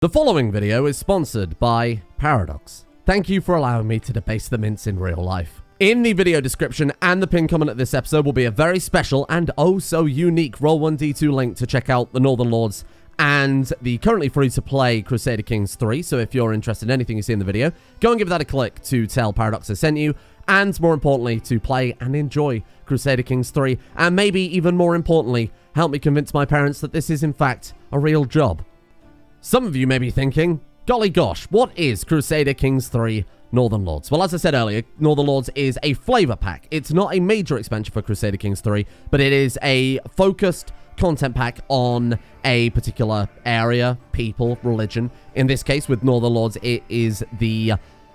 The following video is sponsored by Paradox. Thank you for allowing me to debase the mints in real life. In the video description and the pinned comment at this episode will be a very special and oh so unique Roll1d2 link to check out the Northern Lords and the currently free-to-play Crusader Kings III. So if you're interested in anything you see in the video, go and give that a click to tell Paradox I sent you, and more importantly, to play and enjoy Crusader Kings III, and maybe even more importantly, help me convince my parents that this is in fact a real job. Some of you may be thinking, golly gosh, what is Crusader Kings III Northern Lords? Well, as I said earlier, Northern Lords is a flavor pack. It's not a major expansion for Crusader Kings III, but it is a focused content pack on a particular area, people, religion. In this case, with Northern Lords, it is the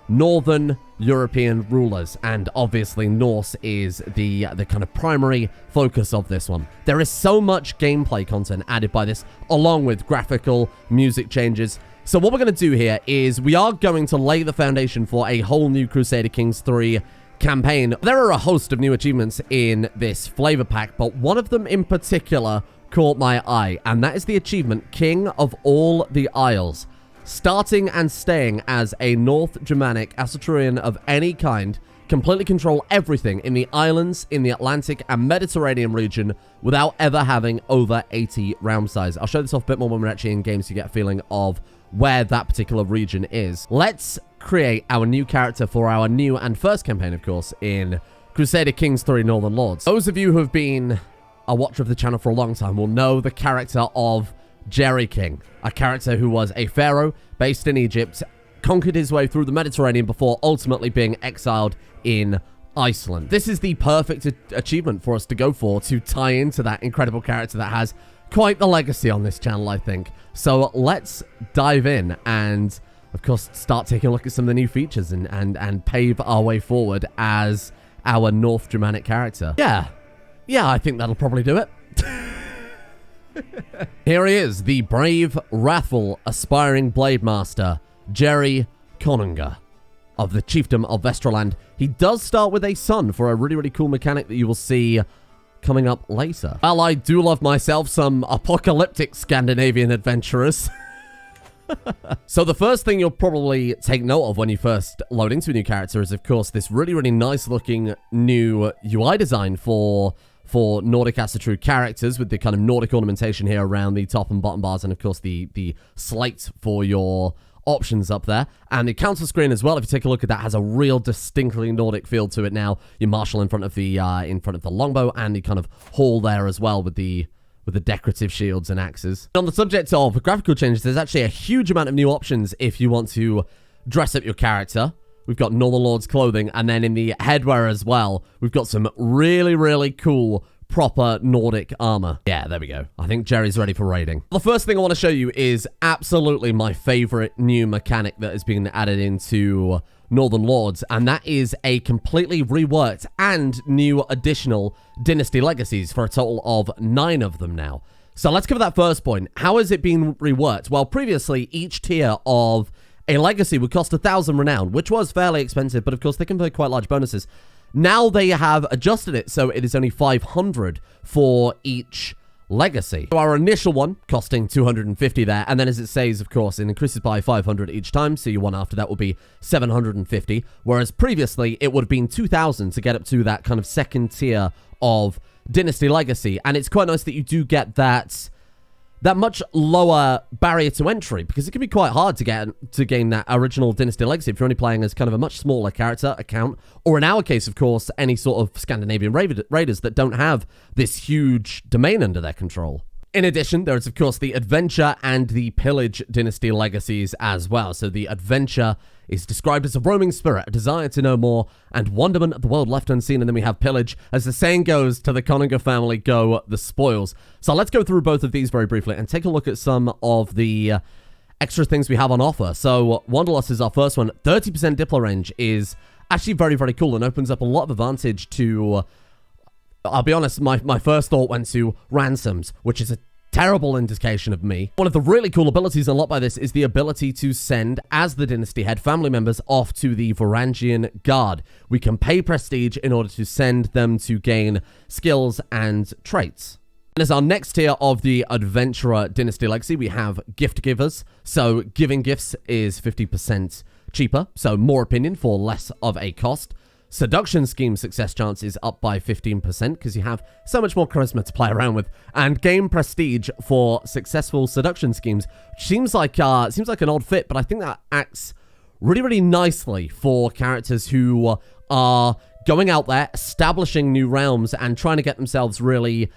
Northern European rulers, and obviously Norse is the kind of primary focus of this one. There is so much gameplay content added by this, along with graphical music changes. So what we're going to do here is we are going to lay the foundation for a whole new Crusader Kings III campaign. There are a host of new achievements in this flavor pack, but one of them in particular caught my eye, and that is the achievement King of All the Isles. Starting and staying as a North Germanic Assyrian of any kind, completely control everything in the islands, in the Atlantic and Mediterranean region without ever having over 80 realm size. I'll show this off a bit more when we're actually in game so you get a feeling of where that particular region is. Let's create our new character for our new and first campaign, of course, in Crusader Kings III Northern Lords. Those of you who have been a watcher of the channel for a long time will know the character of Jerry King, a character who was a pharaoh based in Egypt, conquered his way through the Mediterranean before ultimately being exiled in Iceland. This is the perfect achievement for us to go for to tie into that incredible character that has quite the legacy on this channel, I think. So let's dive in and, of course, start taking a look at some of the new features and pave our way forward as our North Germanic character. Yeah, I think that'll probably do it. Here he is, the brave, wrathful, aspiring blade master, Jerry Konunga of the Chiefdom of Vesterland. He does start with a son for a really cool mechanic that you will see coming up later. Well, I do love myself some apocalyptic Scandinavian adventurers. So the first thing you'll probably take note of when you first load into a new character is, of course, this really nice looking new UI design for Nordic Assyrian characters, with the kind of Nordic ornamentation here around the top and bottom bars, and of course the slate for your options up there. And the counter screen as well, if you take a look at that, has a real distinctly Nordic feel to it now. Your marshal in front of the longbow, and the kind of hall there as well with the decorative shields and axes. On the subject of graphical changes, there's actually a huge amount of new options if you want to dress up your character. We've got Northern Lords clothing, and then in the headwear as well, we've got some really cool, proper Nordic armor. Yeah, there we go. I think Jerry's ready for raiding. The first thing I want to show you is absolutely my favorite new mechanic that has been added into Northern Lords, and that is a completely reworked and new additional Dynasty Legacies for a total of 9 of them now. So let's cover that first point. How has it been reworked? Well, previously, each tier of a legacy would cost 1,000 renown, which was fairly expensive, but of course they can pay quite large bonuses. Now they have adjusted it, so it is only 500 for each legacy. So our initial one costing 250 there, and then as it says, of course, it increases by 500 each time, so your one after that will be 750, whereas previously it would have been 2,000 to get up to that kind of second tier of Dynasty Legacy, and it's quite nice that you do get that much lower barrier to entry, because it can be quite hard to gain that original Dynasty Legacy if you're only playing as kind of a much smaller character account, or in our case, of course, any sort of Scandinavian raiders that don't have this huge domain under their control. In addition, there is, of course, the Adventure and the Pillage Dynasty Legacies as well. So the Adventure is described as a roaming spirit, a desire to know more, and wonderment of the world left unseen. And then we have Pillage. As the saying goes, to the Konunga family go the spoils. So let's go through both of these very briefly and take a look at some of the extra things we have on offer. So Wanderlust is our first one. 30% Diplo range is actually very cool and opens up a lot of advantage to... I'll be honest, my first thought went to ransoms, which is a terrible indication of me. One of the really cool abilities unlocked by this is the ability to send, as the Dynasty head, family members off to the Varangian Guard. We can pay prestige in order to send them to gain skills and traits. And as our next tier of the Adventurer Dynasty Legacy, we have Gift Givers. So giving gifts is 50% cheaper, so more opinion for less of a cost. Seduction Scheme success chance is up by 15% because you have so much more charisma to play around with. And gain prestige for successful seduction schemes, which seems like an odd fit, but I think that acts really, really nicely for characters who are going out there, establishing new realms, and trying to get themselves really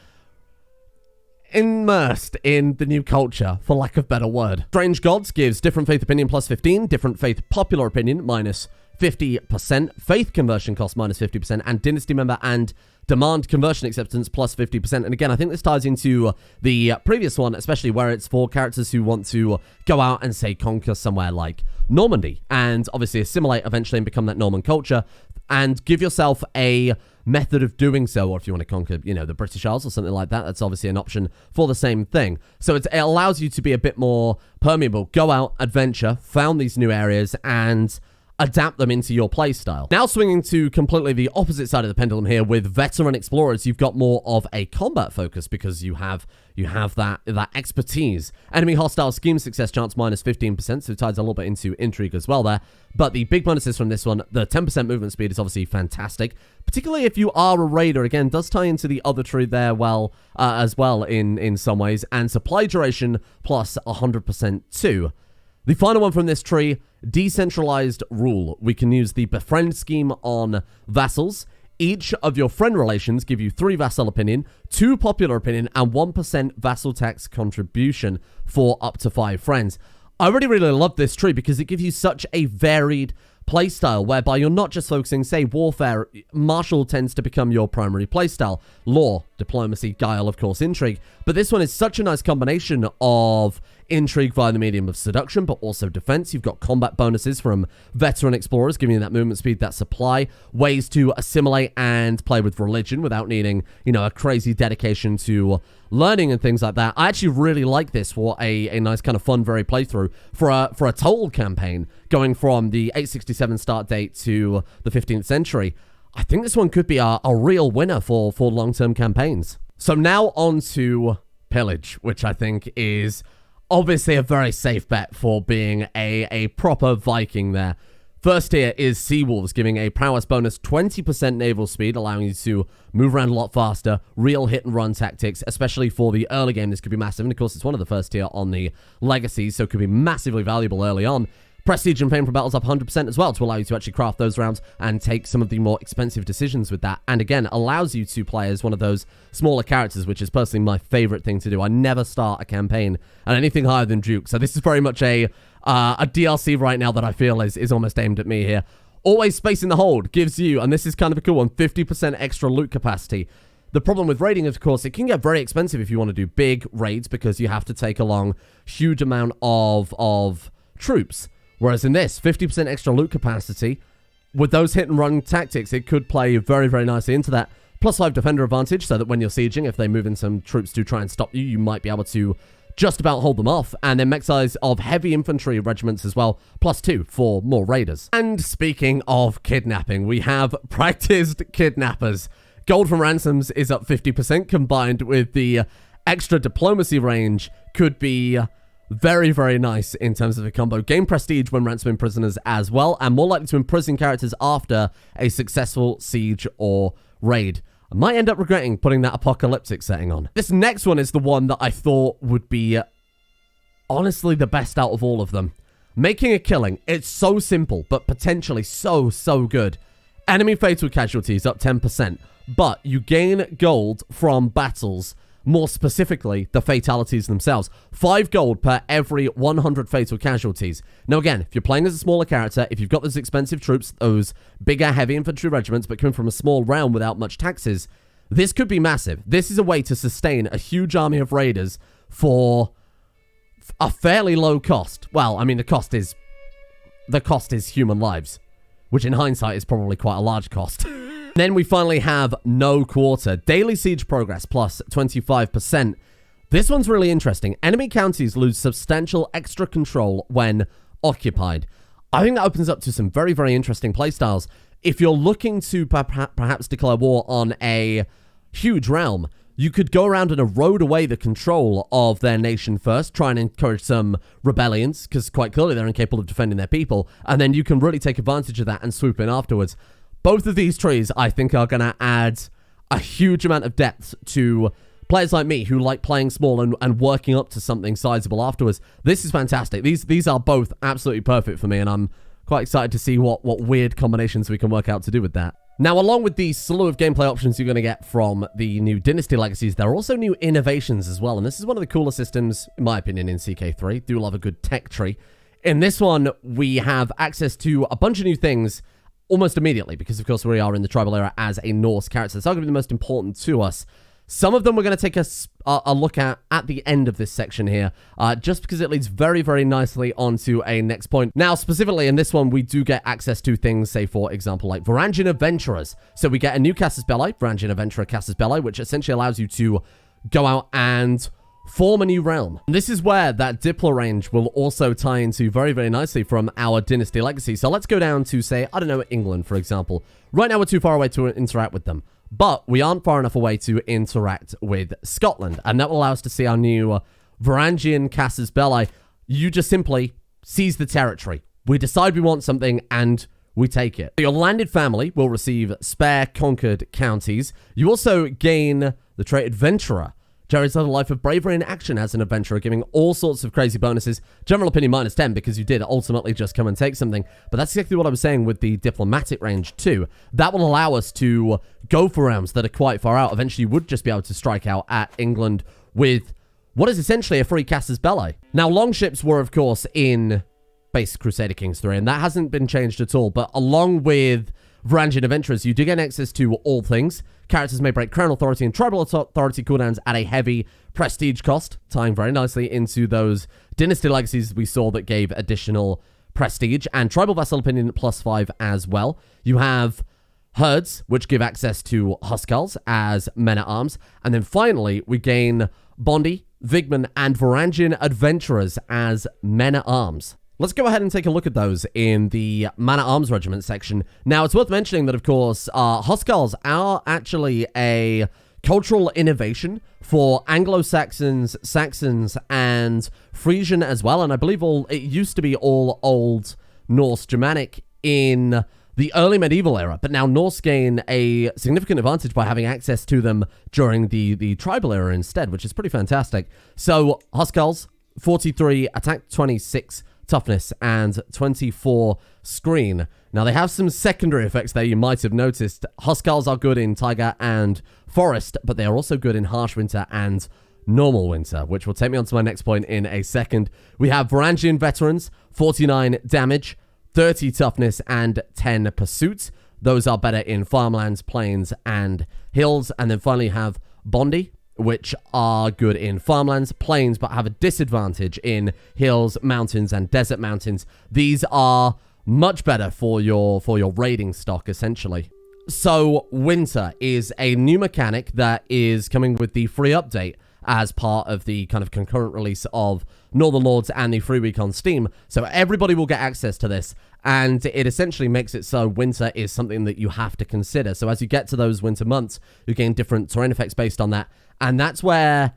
immersed in the new culture, for lack of a better word. Strange Gods gives different faith opinion plus 15, different faith popular opinion minus 50%, faith conversion cost minus 50%, and dynasty member and demand conversion acceptance plus 50%. And again, I think this ties into the previous one, especially where it's for characters who want to go out and, say, conquer somewhere like Normandy, and obviously assimilate eventually and become that Norman culture, and give yourself a method of doing so. Or if you want to conquer, you know, the British Isles or something like that, that's obviously an option for the same thing. So it allows you to be a bit more permeable, go out, adventure, found these new areas, and adapt them into your playstyle. Now swinging to completely the opposite side of the pendulum here with Veteran Explorers, you've got more of a combat focus because you have that expertise. Enemy hostile scheme success chance minus 15%, so it ties a little bit into intrigue as well there. But the big bonuses from this one, the 10% movement speed is obviously fantastic, particularly if you are a raider. Again, does tie into the other tree there as well in some ways. And supply duration plus 100% too. The final one from this tree, decentralized rule. We can use the Befriend Scheme on vassals. Each of your friend relations give you 3 vassal opinion, 2 popular opinion, and 1% vassal tax contribution for up to 5 friends. I really, really love this tree because it gives you such a varied playstyle whereby you're not just focusing, say, warfare. Martial tends to become your primary playstyle. Law, diplomacy, guile, of course, intrigue. But this one is such a nice combination of intrigue via the medium of seduction, but also defense. You've got combat bonuses from Veteran Explorers, giving you that movement speed, that supply, ways to assimilate and play with religion without needing, you know, a crazy dedication to learning and things like that. I actually really like this for a nice kind of fun, very playthrough for a total campaign going from the 867 start date to the 15th century. I think this one could be a real winner for long-term campaigns. So now on to Pillage, which I think is obviously a very safe bet for being a proper Viking there. First here is Seawolves, giving a prowess bonus 20% naval speed, allowing you to move around a lot faster, real hit-and-run tactics, especially for the early game. This could be massive, and of course, it's one of the first tier on the Legacies, so it could be massively valuable early on. Prestige and fame from battles up 100% as well to allow you to actually craft those rounds and take some of the more expensive decisions with that. And again, allows you to play as one of those smaller characters, which is personally my favorite thing to do. I never start a campaign at anything higher than Duke, so this is very much a DLC right now that I feel is almost aimed at me here. Always Space in the Hold gives you, and this is kind of a cool one, 50% extra loot capacity. The problem with raiding, of course, it can get very expensive if you want to do big raids because you have to take along huge amount of troops. Whereas in this, 50% extra loot capacity, with those hit-and-run tactics, it could play very, very nicely into that. Plus 5 defender advantage, so that when you're sieging, if they move in some troops to try and stop you, you might be able to just about hold them off. And then mech size of heavy infantry regiments as well, plus 2 for more raiders. And speaking of kidnapping, we have practiced kidnappers. Gold from ransoms is up 50%, combined with the extra diplomacy range could be very, very nice in terms of a combo. Gain prestige when ransoming prisoners as well, and more likely to imprison characters after a successful siege or raid. I might end up regretting putting that apocalyptic setting on. This next one is the one that I thought would be honestly the best out of all of them. Making a killing. It's so simple, but potentially so good. Enemy fatal casualties up 10%, but you gain gold from battles. More specifically, the fatalities themselves. 5 gold per every 100 fatal casualties. Now again, if you're playing as a smaller character, if you've got those expensive troops, those bigger heavy infantry regiments, but coming from a small realm without much taxes, this could be massive. This is a way to sustain a huge army of raiders for a fairly low cost. Well, I mean, the cost is human lives, which in hindsight is probably quite a large cost. Then we finally have No Quarter. Daily siege progress plus 25%. This one's really interesting. Enemy counties lose substantial extra control when occupied. I think that opens up to some very, very interesting playstyles. If you're looking to perhaps declare war on a huge realm, you could go around and erode away the control of their nation first, try and encourage some rebellions, because quite clearly they're incapable of defending their people, and then you can really take advantage of that and swoop in afterwards. Both of these trees, I think, are going to add a huge amount of depth to players like me who like playing small and working up to something sizable afterwards. This is fantastic. These are both absolutely perfect for me, and I'm quite excited to see what weird combinations we can work out to do with that. Now, along with the slew of gameplay options you're going to get from the new Dynasty Legacies, there are also new innovations as well, and this is one of the cooler systems, in my opinion, in CK3. Do love a good tech tree. In this one, we have access to a bunch of new things almost immediately, because, of course, we are in the tribal era as a Norse character. So, arguably the most important to us. Some of them we're going to take a look at the end of this section here, just because it leads very, very nicely onto a next point. Now, specifically in this one, we do get access to things, say, for example, like Varangian Adventurers. So we get a new Casus Belli, Varangian Adventurer Casus Belli, which essentially allows you to go out and form a new realm. And this is where that Diplo range will also tie into very, very nicely from our Dynasty Legacy. So let's go down to, say, I don't know, England, for example. Right now, we're too far away to interact with them. But we aren't far enough away to interact with Scotland, and that will allow us to see our new Varangian Casus Belli. You just simply seize the territory. We decide we want something, and we take it. Your landed family will receive spare conquered counties. You also gain the trait Adventurer. Jerry's led a life of bravery and action as an adventurer, giving all sorts of crazy bonuses. General opinion -10 because you did ultimately just come and take something. But that's exactly what I was saying with the diplomatic range too. That will allow us to go for realms that are quite far out. Eventually, you would just be able to strike out at England with what is essentially a free Casus Belli. Now, longships were, of course, in base Crusader Kings III, and that hasn't been changed at all. But along with Varangian Adventurers, you do get access to all things. Characters may break crown authority and tribal authority cooldowns at a heavy prestige cost, tying very nicely into those Dynasty Legacies we saw that gave additional prestige, and tribal vassal opinion +5 as well. You have herds, which give access to Huskarls as men-at-arms, and then finally, we gain Bondi, Vigman, and Varangian Adventurers as men-at-arms. Let's go ahead and take a look at those in the Man-at-Arms Regiment section. Now, it's worth mentioning that, of course, Huskarls are actually a cultural innovation for Anglo-Saxons, Saxons, and Frisian as well. And I believe it used to be all Old Norse Germanic in the early medieval era. But now Norse gain a significant advantage by having access to them during the tribal era instead, which is pretty fantastic. So, Huskarls, 43, attack 26, toughness, and 24 screen. Now, they have some secondary effects there you might have noticed. Huskarls are good in Taiga and Forest, but they are also good in Harsh Winter and Normal Winter, which will take me on to my next point in a second. We have Varangian Veterans, 49 damage, 30 toughness, and 10 pursuit. Those are better in farmlands, plains, and hills. And then finally have Bondi, which are good in farmlands, plains, but have a disadvantage in hills, mountains, and desert mountains. These are much better for your raiding stock, essentially. So, Winter is a new mechanic that is coming with the free update as part of the kind of concurrent release of Northern Lords and the free week on Steam. So everybody will get access to this, and it essentially makes it so winter is something that you have to consider. So as you get to those winter months, you gain different terrain effects based on that, and that's where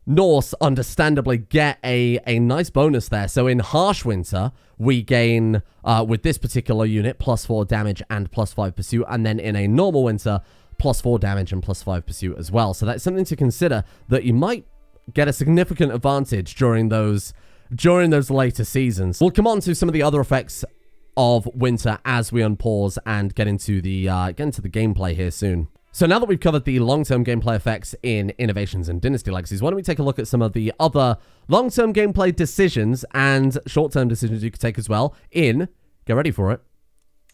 Norse understandably get a nice bonus there. So in Harsh Winter, we gain, with this particular unit, +4 damage and +5 pursuit, and then in a normal winter, +4 damage and +5 pursuit as well. So that's something to consider, that you might get a significant advantage during those later seasons. We'll come on to some of the other effects of winter as we unpause and get into the gameplay here soon. So now that we've covered the long-term gameplay effects in Innovations and Dynasty Legacies, why don't we take a look at some of the other long-term gameplay decisions and short-term decisions you could take as well in, get ready for it,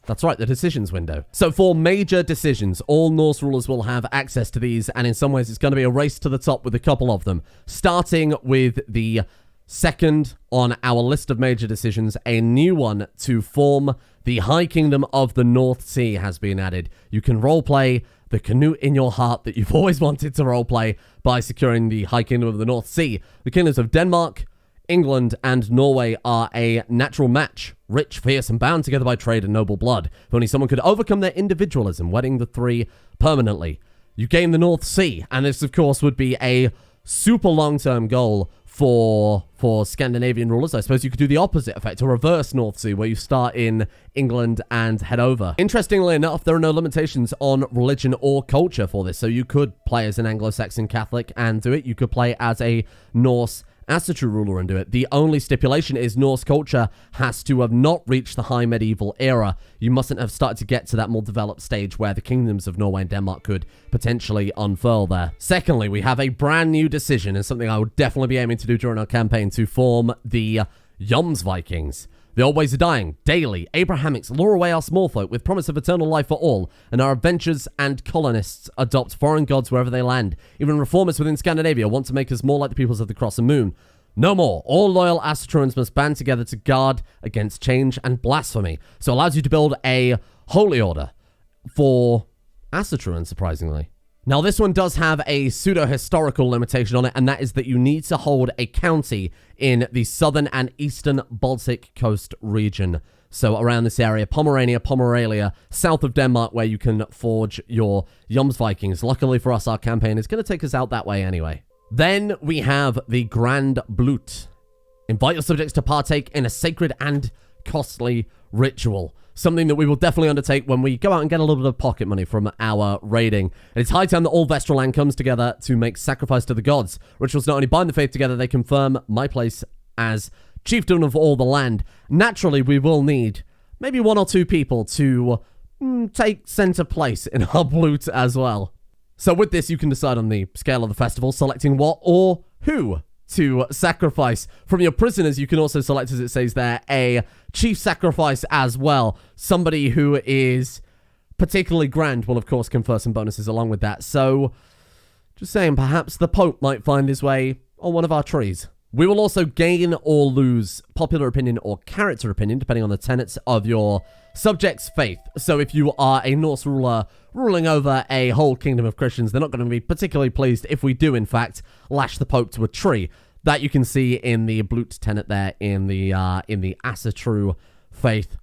that's right, the decisions window. So for major decisions, all Norse rulers will have access to these, and in some ways it's going to be a race to the top with a couple of them. Starting with the second on our list of major decisions, a new one to form the High Kingdom of the North Sea has been added. You can roleplay the Canute in your heart that you've always wanted to roleplay by securing the High Kingdom of the North Sea. The kingdoms of Denmark, England, and Norway are a natural match, rich, fierce, and bound together by trade and noble blood. If only someone could overcome their individualism, wedding the three permanently. you gain the North Sea. And this, of course, would be a super long-term goal for Scandinavian rulers. I suppose you could do the opposite effect, a reverse North Sea, where you start in England and head over. Interestingly enough, there are no limitations on religion or culture for this, so you could play as an Anglo-Saxon Catholic and do it. You could play as a Norse Asatru ruler and do it. The only stipulation is Norse culture has to have not reached the high medieval era. You mustn't have started to get to that more developed stage where the kingdoms of Norway and Denmark could potentially unfurl there. Secondly, we have a brand new decision, and something I would definitely be aiming to do during our campaign, to form the Jomsvikings. The old ways are dying. Daily, Abrahamics lure away our small folk with promise of eternal life for all, and our adventurers and colonists adopt foreign gods wherever they land. Even reformers within Scandinavia want to make us more like the peoples of the Cross and Moon. No more. All loyal Asatruans must band together to guard against change and blasphemy. So it allows you to build a holy order for Asatruans, surprisingly. Now, this one does have a pseudo-historical limitation on it, and that is that you need to hold a county in the southern and eastern Baltic coast region. So around this area, Pomerania, south of Denmark, where you can forge your Jomsvikings. Luckily for us, our campaign is going to take us out that way anyway. Then we have the Grand Bloot. Invite your subjects to partake in a sacred and costly ritual. Something that we will definitely undertake when we go out and get a little bit of pocket money from our raiding. And it's high time that all Vestraland comes together to make sacrifice to the gods. Rituals not only bind the faith together, they confirm my place as chieftain of all the land. Naturally, we will need maybe 1 or 2 people to take center place in our Bloot as well. So with this, you can decide on the scale of the festival, selecting what or who to sacrifice. From your prisoners, you can also select, as it says there, a chief sacrifice as well. Somebody who is particularly grand will, of course, confer some bonuses along with that. So, just saying, perhaps the Pope might find his way on one of our trees. We will also gain or lose popular opinion or character opinion, depending on the tenets of your subjects' faith. So if you are a Norse ruler ruling over a whole kingdom of Christians, they're not going to be particularly pleased if we do, in fact, lash the Pope to a tree. That you can see in the Bloot tenet there in the Asatru faith.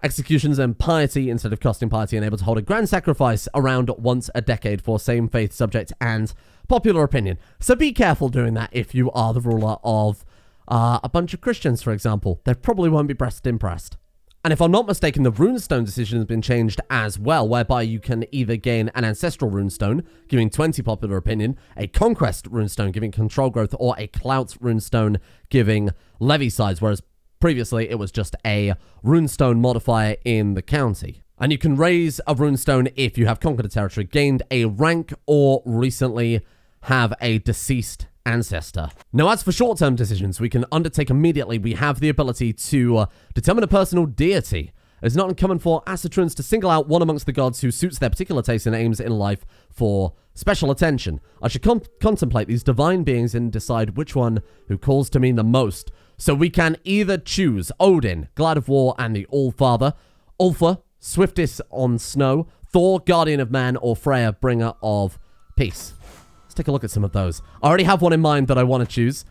Executions and piety, instead of costing piety, and able to hold a grand sacrifice around once a decade for same faith subject and popular opinion. So be careful doing that if you are the ruler of a bunch of Christians, for example. They probably won't be best impressed. And if I'm not mistaken, the runestone decision has been changed as well, whereby you can either gain an ancestral runestone, giving 20 popular opinion, a conquest runestone, giving control growth, or a clout runestone, giving levy size, whereas previously it was just a runestone modifier in the county. And you can raise a runestone if you have conquered a territory, gained a rank, or recently have a deceased ancestor. Now, as for short-term decisions we can undertake immediately, we have the ability to determine a personal deity. It's not uncommon for Asatruans to single out one amongst the gods who suits their particular taste and aims in life for special attention. I should contemplate these divine beings and decide which one who calls to me the most. So we can either choose Odin, Glad of War and the All-Father, Ulfa, Swiftest on Snow, Thor, Guardian of Man, or Freya, Bringer of Peace. Take a look at some of those. I already have one in mind that I want to choose.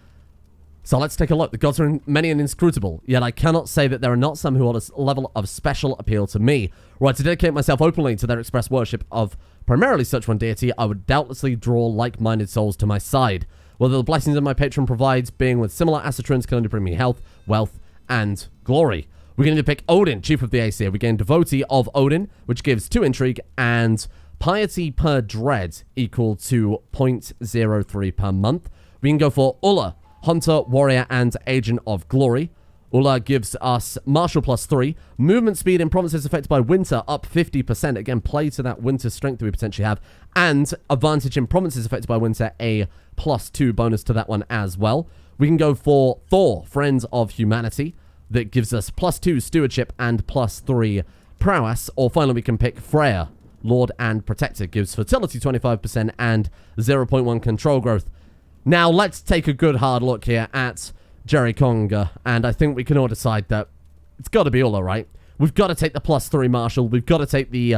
So let's take a look. The gods are many and inscrutable, yet I cannot say that there are not some who hold a level of special appeal to me. Were I to dedicate myself openly to their express worship of primarily such one deity, I would doubtlessly draw like-minded souls to my side. Whether the blessings that my patron provides, being with similar Asatrans, can only bring me health, wealth, and glory. We can either pick Odin, chief of the Aesir. We gain devotee of Odin, which gives 2 intrigue, and piety per dread equal to 0.03 per month. We can go for Ulla, hunter, warrior, and agent of glory. Ulla gives us martial +3, movement speed in provinces affected by winter up 50%. Again, play to that winter strength that we potentially have. And advantage in provinces affected by winter, a +2 bonus to that one as well. We can go for Thor, Friends of Humanity. That gives us +2 stewardship and +3 prowess. Or finally, we can pick Freya, Lord and Protector, gives fertility 25% and 0.1 control growth. Now, let's take a good hard look here at Jerry Conger, and I think we can all decide that it's got to be Ulla, right? We've got to take the +3 Marshal, we've got to take the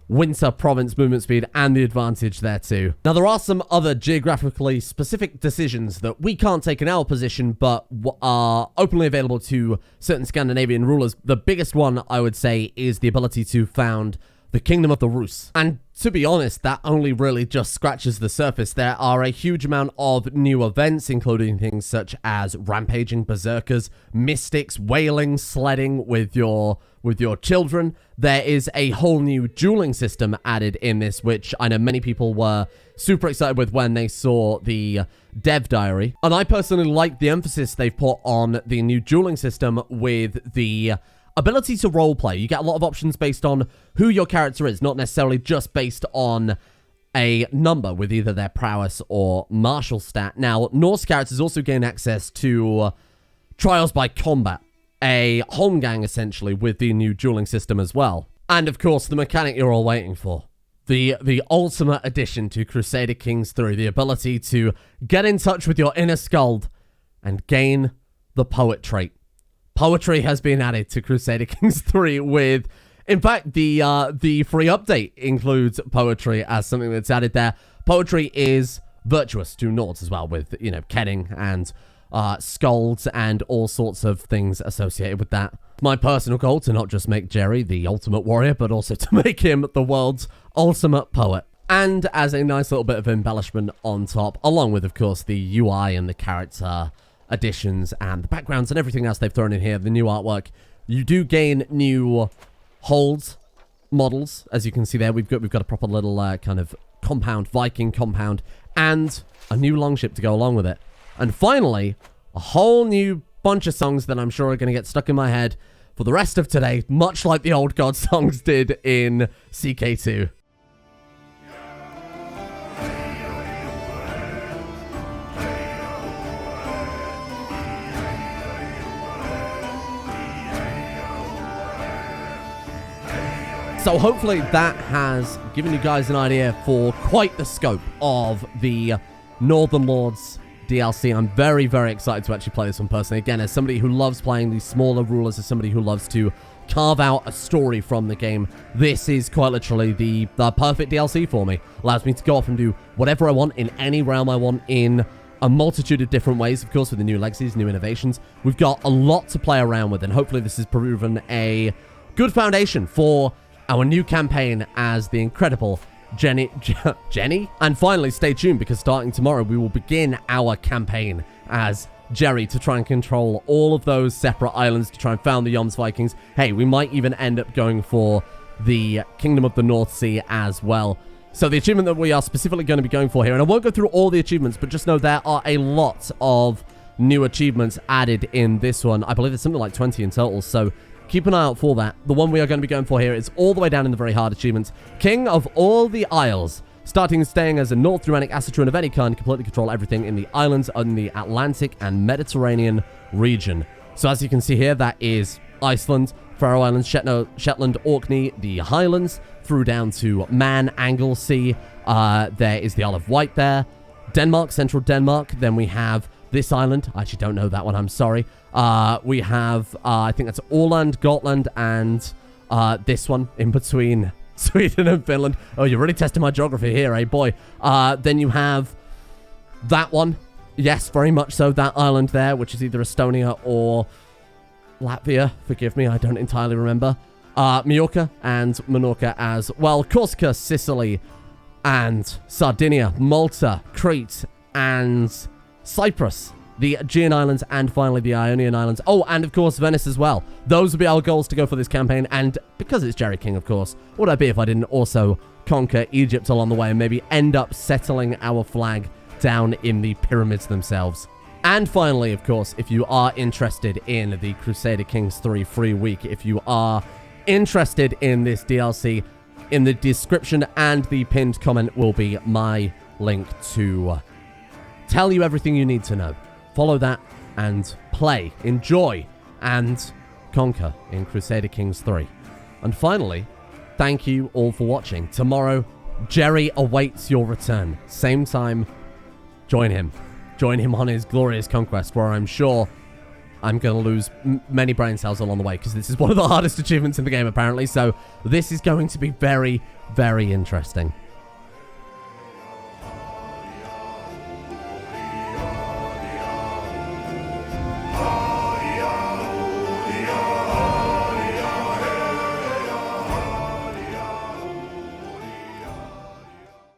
Winter Province movement speed and the advantage there too. Now, there are some other geographically specific decisions that we can't take in our position, but are openly available to certain Scandinavian rulers. The biggest one, I would say, is the ability to found the Kingdom of the Rus. And to be honest, that only really just scratches the surface. There are a huge amount of new events, including things such as rampaging berserkers, mystics, wailing, sledding with your children. There is a whole new dueling system added in this, which I know many people were super excited with when they saw the dev diary. And I personally like the emphasis they've put on the new dueling system with the ability to roleplay. You get a lot of options based on who your character is, not necessarily just based on a number with either their prowess or martial stat. Now, Norse characters also gain access to trials by combat, a holmgang essentially with the new dueling system as well. And of course, the mechanic you're all waiting for. The ultimate addition to Crusader Kings III, the ability to get in touch with your inner skald and gain the poet trait. Poetry has been added to Crusader Kings III with, in fact, the free update includes poetry as something that's added there. Poetry is virtuous to Nords as well, with, you know, kenning and skalds and all sorts of things associated with that. My personal goal to not just make Jerry the ultimate warrior, but also to make him the world's ultimate poet. And as a nice little bit of embellishment on top, along with, of course, the UI and the character additions and the backgrounds and everything else they've thrown in here, the new artwork, you do gain new hold models. As you can see there, we've got a proper little kind of compound, Viking compound, and a new longship to go along with it. And finally, a whole new bunch of songs that I'm sure are going to get stuck in my head for the rest of today, much like the old God songs did in CK2. So hopefully that has given you guys an idea for quite the scope of the Northern Lords DLC. I'm very, very excited to actually play this one personally. Again, as somebody who loves playing these smaller rulers, as somebody who loves to carve out a story from the game, this is quite literally the perfect DLC for me. Allows me to go off and do whatever I want in any realm I want in a multitude of different ways. Of course, with the new legacies, new innovations, we've got a lot to play around with, and hopefully this has proven a good foundation for our new campaign as the incredible Jenny. And finally, stay tuned, because starting tomorrow, we will begin our campaign as Jerry to try and control all of those separate islands to try and found the Jomsvikings. Hey, we might even end up going for the Kingdom of the North Sea as well. So the achievement that we are specifically going to be going for here, and I won't go through all the achievements, but just know there are a lot of new achievements added in this one. I believe there's something like 20 in total, so keep an eye out for that. The one we are going to be going for here is all the way down in the very hard achievements. King of all the Isles. Starting and staying as a North Germanic Assatrun of any kind, completely control everything in the islands in the Atlantic and Mediterranean region. So as you can see here, that is Iceland, Faroe Islands, Shetland, Orkney, the Highlands, through down to Man, Anglesey. There is the Isle of Wight there. Denmark, central Denmark. Then we have this island. I actually don't know that one, I'm sorry. We have, I think that's Åland, Gotland, and this one in between Sweden and Finland. Oh, you're really testing my geography here, eh, boy? Then you have that one. Yes, very much so. That island there, which is either Estonia or Latvia. Forgive me, I don't entirely remember. Majorca and Minorca as well. Corsica, Sicily, and Sardinia, Malta, Crete, and Cyprus, the Aegean Islands, and finally the Ionian Islands. Oh, and of course Venice as well. Those would be our goals to go for this campaign, and because it's Jerry King, of course, what would I be if I didn't also conquer Egypt along the way and maybe end up settling our flag down in the pyramids themselves. And finally, of course, if you are interested in the Crusader Kings III free week, if you are interested in this DLC, in the description and the pinned comment will be my link to tell you everything you need to know. Follow that and play, enjoy, and conquer in Crusader Kings III. And finally, thank you all for watching. Tomorrow, Jerry awaits your return. Same time, join him. Join him on his glorious conquest, where I'm sure I'm going to lose many brain cells along the way, because this is one of the hardest achievements in the game, apparently. So this is going to be very, very interesting.